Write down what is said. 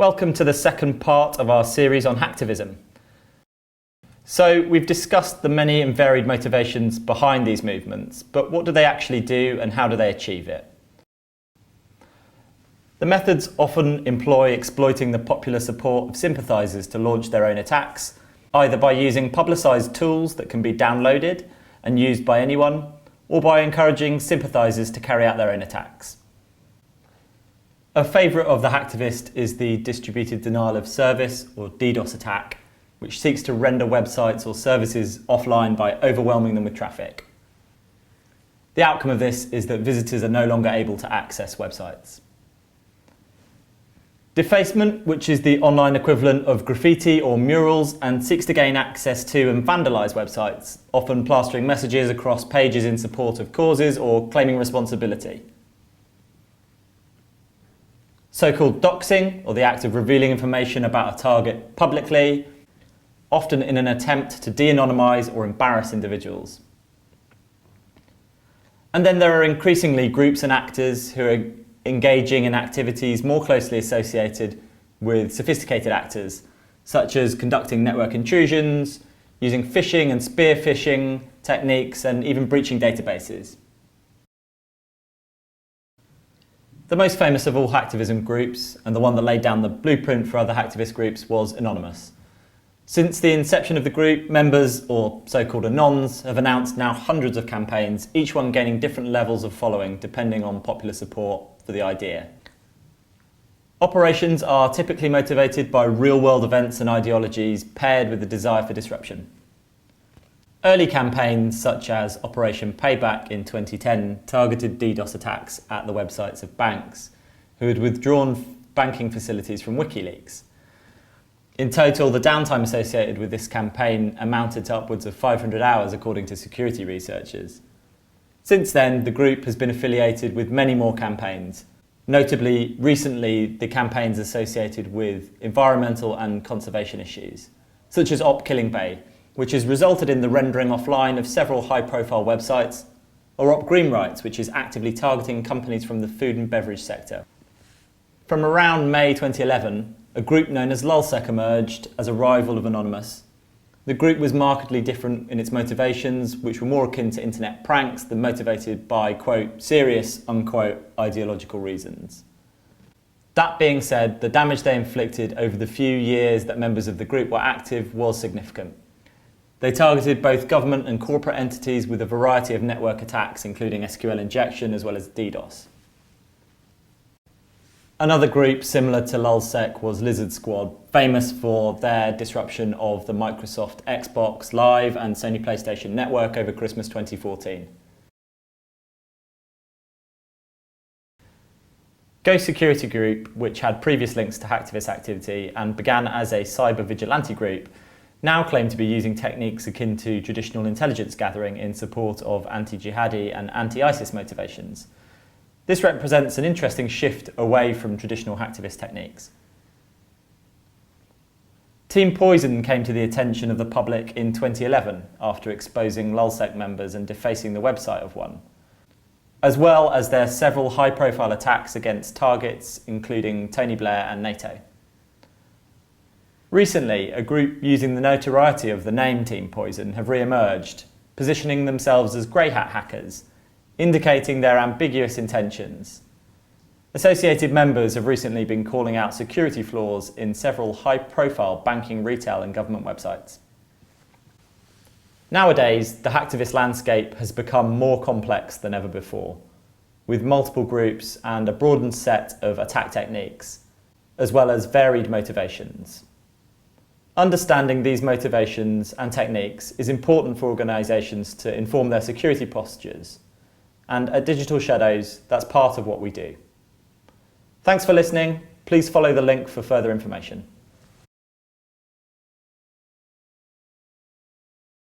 Welcome to the second part of our series on hacktivism. So we've discussed the many and varied motivations behind these movements, but what do they actually do and how do they achieve it? The methods often employ exploiting the popular support of sympathisers to launch their own attacks, either by using publicised tools that can be downloaded and used by anyone, or by encouraging sympathisers to carry out their own attacks. A favourite of the hacktivist is the distributed denial of service or DDoS attack, which seeks to render websites or services offline by overwhelming them with traffic. The outcome of this is that visitors are no longer able to access websites. Defacement, which is the online equivalent of graffiti or murals and seeks to gain access to and vandalise websites, often plastering messages across pages in support of causes or claiming responsibility. So-called doxing, or the act of revealing information about a target publicly, often in an attempt to de-anonymise or embarrass individuals. And then there are increasingly groups and actors who are engaging in activities more closely associated with sophisticated actors, such as conducting network intrusions, using phishing and spear phishing techniques, and even breaching databases. The most famous of all hacktivism groups, and the one that laid down the blueprint for other hacktivist groups, was Anonymous. Since the inception of the group, members, or so-called Anons, have announced now hundreds of campaigns, each one gaining different levels of following depending on popular support for the idea. Operations are typically motivated by real-world events and ideologies paired with a desire for disruption. Early campaigns, such as Operation Payback in 2010, targeted DDoS attacks at the websites of banks who had withdrawn banking facilities from WikiLeaks. In total, the downtime associated with this campaign amounted to upwards of 500 hours, according to security researchers. Since then, the group has been affiliated with many more campaigns, notably recently the campaigns associated with environmental and conservation issues, such as Op Killing Bay, which has resulted in the rendering offline of several high-profile websites, or Op Green Rights, which is actively targeting companies from the food and beverage sector. From around May 2011, a group known as LulzSec emerged as a rival of Anonymous. The group was markedly different in its motivations, which were more akin to internet pranks than motivated by, quote, serious, unquote, ideological reasons. That being said, the damage they inflicted over the few years that members of the group were active was significant. They targeted both government and corporate entities with a variety of network attacks, including SQL injection as well as DDoS. Another group similar to LulzSec was Lizard Squad, famous for their disruption of the Microsoft Xbox Live and Sony PlayStation network over Christmas 2014. GoSec Group, which had previous links to hacktivist activity and began as a cyber vigilante group, now claim to be using techniques akin to traditional intelligence gathering in support of anti-jihadi and anti-ISIS motivations. This represents an interesting shift away from traditional hacktivist techniques. Team Poison came to the attention of the public in 2011 after exposing LulzSec members and defacing the website of one, as well as their several high-profile attacks against targets including Tony Blair and NATO. Recently, a group using the notoriety of the name Team Poison have re-emerged, positioning themselves as grey hat hackers, indicating their ambiguous intentions. Associated members have recently been calling out security flaws in several high-profile banking, retail and government websites. Nowadays, the hacktivist landscape has become more complex than ever before, with multiple groups and a broadened set of attack techniques, as well as varied motivations. Understanding these motivations and techniques is important for organisations to inform their security postures, and at Digital Shadows, that's part of what we do. Thanks for listening. Please follow the link for further information.